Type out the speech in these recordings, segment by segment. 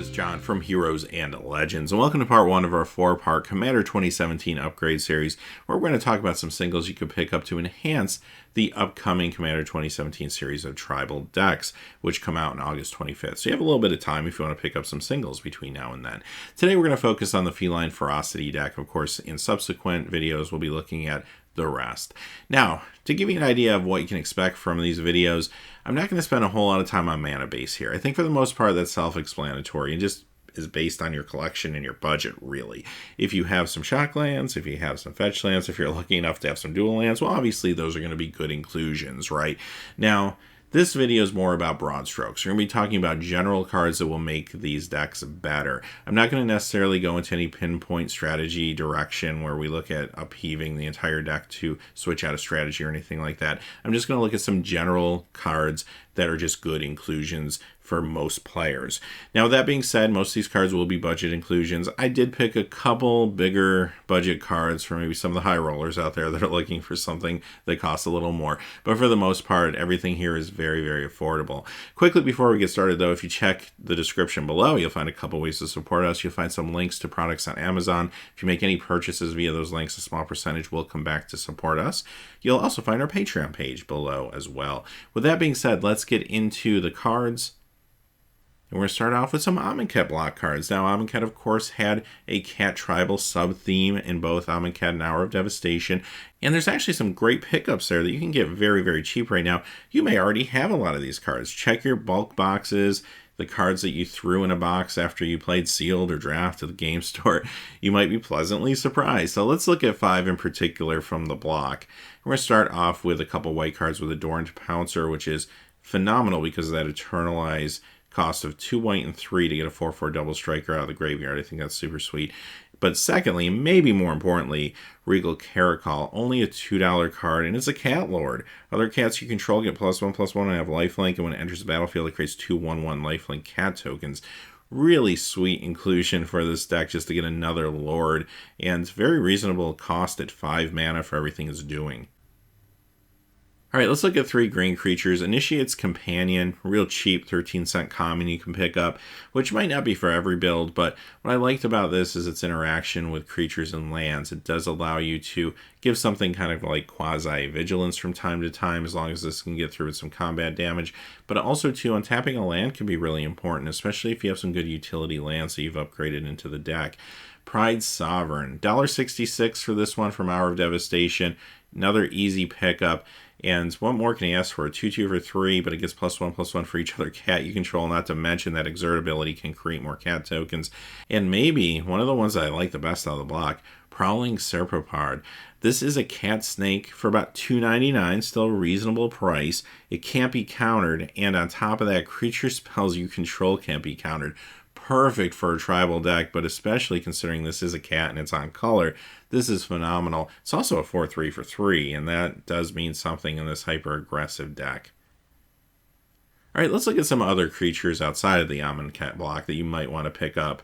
is John from Heroes and Legends, and welcome to part 1 of our 4-part Commander 2017 upgrade series, where we're going to talk about some singles you could pick up to enhance the upcoming Commander 2017 series of tribal decks, which come out on August 25th. So you have a little bit of time if you want to pick up some singles between now and then. Today we're going to focus on the Feline Ferocity deck. Of course, in subsequent videos we'll be looking at the rest. Now, to give you an idea of what you can expect from these videos, I'm not going to spend a whole lot of time on mana base here. I think for the most part that's self-explanatory and just is based on your collection and your budget, really. If you have some shock lands, if you have some fetch lands, if you're lucky enough to have some dual lands, well, obviously those are going to be good inclusions, right? Now, this video is more about broad strokes. We're going to be talking about general cards that will make these decks better. I'm not going to necessarily go into any pinpoint strategy direction where we look at upheaving the entire deck to switch out a strategy or anything like that. I'm just going to look at some general cards that are just good inclusions for most players. Now, with that being said, most of these cards will be budget inclusions. I did pick a couple bigger budget cards for maybe some of the high rollers out there that are looking for something that costs a little more. But for the most part, everything here is very, very affordable. Quickly before we get started, though, if you check the description below, you'll find a couple ways to support us. You'll find some links to products on Amazon. If you make any purchases via those links, a small percentage will come back to support us. You'll also find our Patreon page below as well. With that being said, let's get into the cards. And we're going to start off with some Amonkhet block cards. Now, Amonkhet, of course, had a cat tribal sub-theme in both Amonkhet and Hour of Devastation. And there's actually some great pickups there that you can get very, very cheap right now. You may already have a lot of these cards. Check your bulk boxes, the cards that you threw in a box after you played Sealed or Draft at the game store. You might be pleasantly surprised. So let's look at 5 in particular from the block. We're going to start off with a couple white cards with Adorned Pouncer, which is phenomenal because of that Eternalize cost of 2 white and 3 to get a 4/4 double striker out of the graveyard. I think that's super sweet. But secondly, maybe more importantly, Regal Caracal, only a $2 card, and it's a cat lord. Other cats you control get +1/+1 and have lifelink, and when it enters the battlefield, it creates 2/1/1 lifelink cat tokens. Really sweet inclusion for this deck just to get another lord, and very reasonable cost at 5 mana for everything it's doing. Alright, let's look at 3 green creatures. Initiate's Companion, real cheap 13-cent common you can pick up, which might not be for every build, but what I liked about this is its interaction with creatures and lands. It does allow you to give something kind of like quasi-vigilance from time to time, as long as this can get through with some combat damage. But also, too, untapping a land can be really important, especially if you have some good utility lands that you've upgraded into the deck. Pride Sovereign, $1.66 for this one from Hour of Devastation. Another easy pickup. And what more can you ask for? 2/2 for 3, but it gets +1/+1 for each other cat you control, not to mention that Exert ability can create more cat tokens. And maybe one of the ones that I like the best out of the block, Prowling Serpopard. This is a cat snake for about $2.99, still a reasonable price. It can't be countered, and on top of that, creature spells you control can't be countered. Perfect for a tribal deck, but especially considering this is a cat and it's on color, this is phenomenal. It's also a 4/3 for 3, and that does mean something in this hyper-aggressive deck. Alright, let's look at some other creatures outside of the Amonkhet block that you might want to pick up.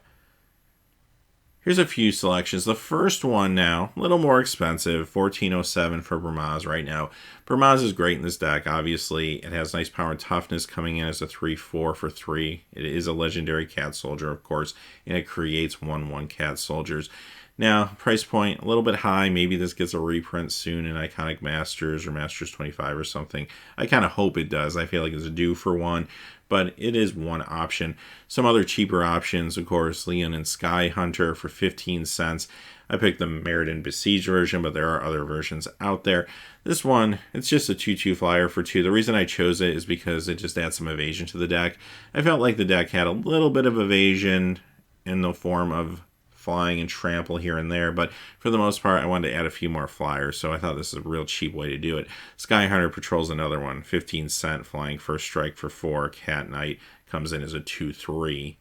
Here's a few selections. The first one now, a little more expensive, $14.07 for Bramaz right now. Bramaz is great in this deck, obviously. It has nice power and toughness coming in as a 3/4 for 3. It is a legendary cat soldier, of course, and it creates 1/1 cat soldiers. Now, price point, a little bit high. Maybe this gets a reprint soon in Iconic Masters or Masters 25 or something. I kind of hope it does. I feel like it's due for one, but it is one option. Some other cheaper options, of course, Leon and Sky Hunter for 15 cents. I picked the Meriden Besieged version, but there are other versions out there. This one, it's just a 2/2 flyer for 2. The reason I chose it is because it just adds some evasion to the deck. I felt like the deck had a little bit of evasion in the form of flying and trample here and there, but for the most part I wanted to add a few more flyers, so I thought this is a real cheap way to do it. Sky Hunter patrols another one, 15 cent flying first strike for 4. Cat Knight comes in as a 2/3.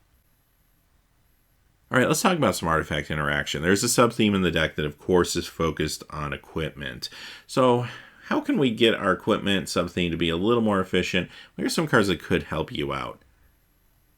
Alright, let's talk about some artifact interaction. There's a sub-theme in the deck that of course is focused on equipment. So how can we get our equipment sub-theme to be a little more efficient? Well, here's some cards that could help you out.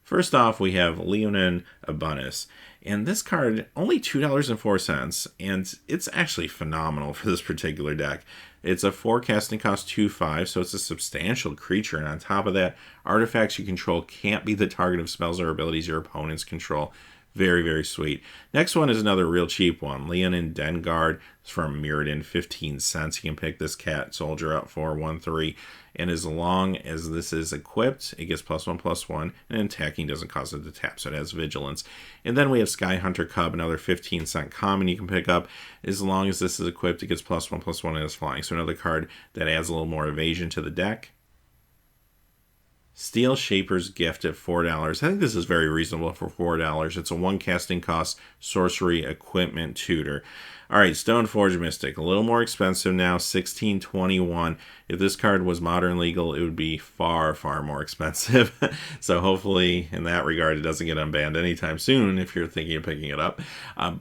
First off, we have Leonin Abanus. And this card, only $2.04, and it's actually phenomenal for this particular deck. It's a 4 casting cost 2/5, so it's a substantial creature. And on top of that, artifacts you control can't be the target of spells or abilities your opponents control. Very, very sweet. Next one is another real cheap one. Leonin Dengard. It's from Mirrodin, 15 cents. You can pick this cat soldier up for 1/3. And as long as this is equipped, it gets +1/+1. And attacking doesn't cause it to tap, so it has vigilance. And then we have Sky Hunter Cub, another 15-cent common you can pick up. As long as this is equipped, it gets +1/+1 and is flying. So another card that adds a little more evasion to the deck. Steel Shaper's Gift at $4. I think this is very reasonable for $4. It's a 1 casting cost sorcery equipment tutor. Alright, Stoneforge Mystic. A little more expensive now, $16.21. If this card was modern legal, it would be far, far more expensive. So hopefully, in that regard, it doesn't get unbanned anytime soon if you're thinking of picking it up.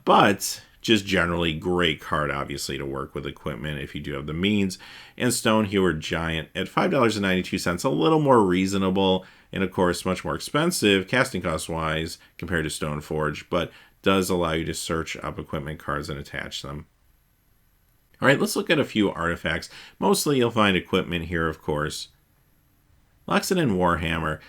But just generally great card, obviously, to work with equipment if you do have the means. And Stonehewer Giant at $5.92, a little more reasonable, and of course much more expensive casting cost wise compared to Stoneforge, but does allow you to search up equipment cards and attach them. Alright, let's look at a few artifacts. Mostly you'll find equipment here, of course. Loxodon Warhammer.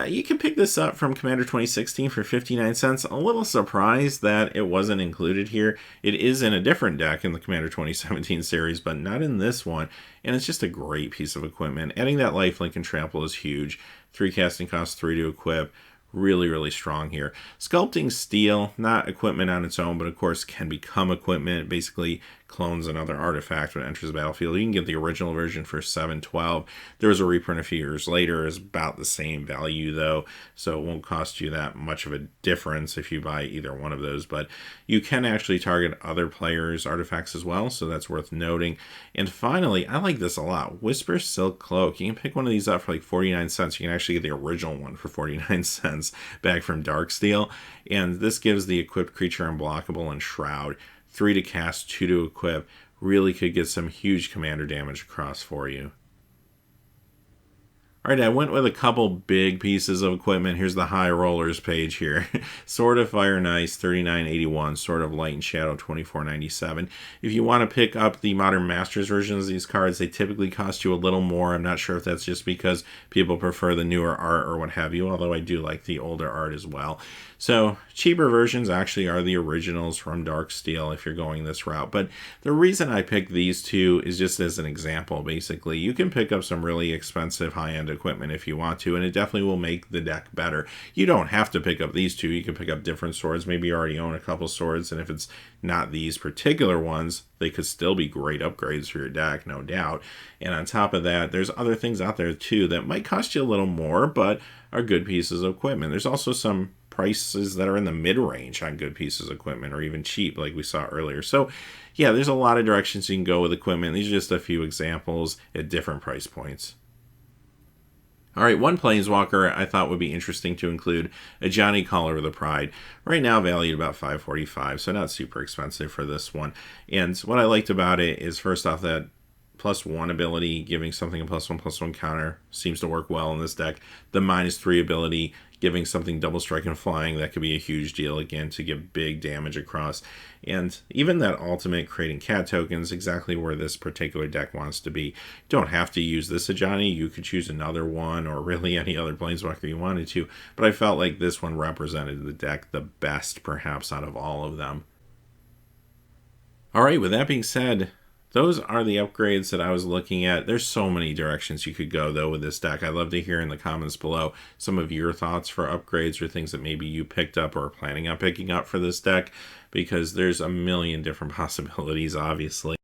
You can pick this up from Commander 2016 for 59 cents. A little surprised that it wasn't included here. It is in a different deck in the Commander 2017 series, but not in this one. And it's just a great piece of equipment. Adding that lifelink and trample is huge. 3 casting costs, 3 to equip. Really, really strong here. Sculpting Steel, not equipment on its own, but of course can become equipment. It basically clones another artifact when it enters the battlefield. You can get the original version for $7.12. There was a reprint a few years later. It's about the same value though, so it won't cost you that much of a difference if you buy either one of those. But you can actually target other players' artifacts as well, so that's worth noting. And finally, I like this a lot. Whisper Silk Cloak. You can pick one of these up for like 49 cents. You can actually get the original one for 49 cents back from Darksteel. And this gives the equipped creature unblockable and Shroud. 3 to cast, 2 to equip. Really could get some huge commander damage across for you. Alright, I went with a couple big pieces of equipment. Here's the High Rollers page here. Sword of Fire and Ice, $39.81. Sword of Light and Shadow, $24.97. If you want to pick up the Modern Masters versions of these cards, they typically cost you a little more. I'm not sure if that's just because people prefer the newer art or what have you, although I do like the older art as well. So, cheaper versions actually are the originals from Darksteel if you're going this route. But the reason I picked these two is just as an example, basically. You can pick up some really expensive high-end equipment if you want to, and it definitely will make the deck better. You don't have to pick up these two. You can pick up different swords. Maybe you already own a couple swords, and if it's not these particular ones, they could still be great upgrades for your deck, no doubt. And on top of that, there's other things out there too that might cost you a little more, but are good pieces of equipment. There's also some prices that are in the mid-range on good pieces of equipment, or even cheap like we saw earlier. So yeah, there's a lot of directions you can go with equipment. These are just a few examples at different price points. Alright, one Planeswalker I thought would be interesting to include, a Johnny Caller with a Pride. Right now valued about $5.45, so not super expensive for this one. And what I liked about it is, first off, that +1 ability, giving something a +1/+1 counter, seems to work well in this deck. The -3 ability, giving something double strike and flying, that could be a huge deal again to get big damage across. And even that ultimate, creating cat tokens, exactly where this particular deck wants to be. You don't have to use this Ajani. You could choose another one, or really any other Planeswalker you wanted to. But I felt like this one represented the deck the best, perhaps, out of all of them. Alright, with that being said, those are the upgrades that I was looking at. There's so many directions you could go, though, with this deck. I'd love to hear in the comments below some of your thoughts for upgrades or things that maybe you picked up or are planning on picking up for this deck, because there's a million different possibilities, obviously.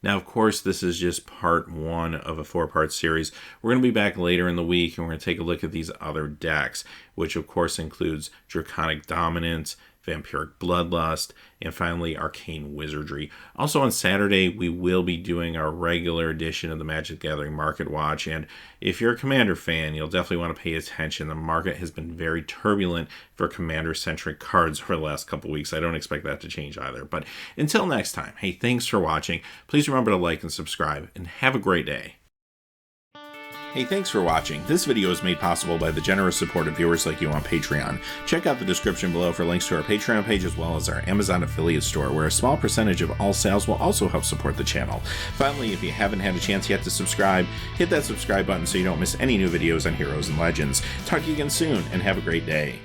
Now, of course, this is just part 1 of a 4-part series. We're going to be back later in the week, and we're going to take a look at these other decks, which, of course, includes Draconic Dominance, Vampiric Bloodlust, and finally Arcane Wizardry. Also on Saturday, we will be doing our regular edition of the Magic the Gathering Market Watch, and if you're a Commander fan, you'll definitely want to pay attention. The market has been very turbulent for Commander-centric cards over the last couple weeks. I don't expect that to change either. But until next time, hey, thanks for watching. Please remember to like and subscribe, and have a great day. Hey, thanks for watching. This video is made possible by the generous support of viewers like you on Patreon. Check out the description below for links to our Patreon page as well as our Amazon affiliate store, where a small percentage of all sales will also help support the channel. Finally, if you haven't had a chance yet to subscribe, hit that subscribe button so you don't miss any new videos on Heroes and Legends. Talk to you again soon, and have a great day.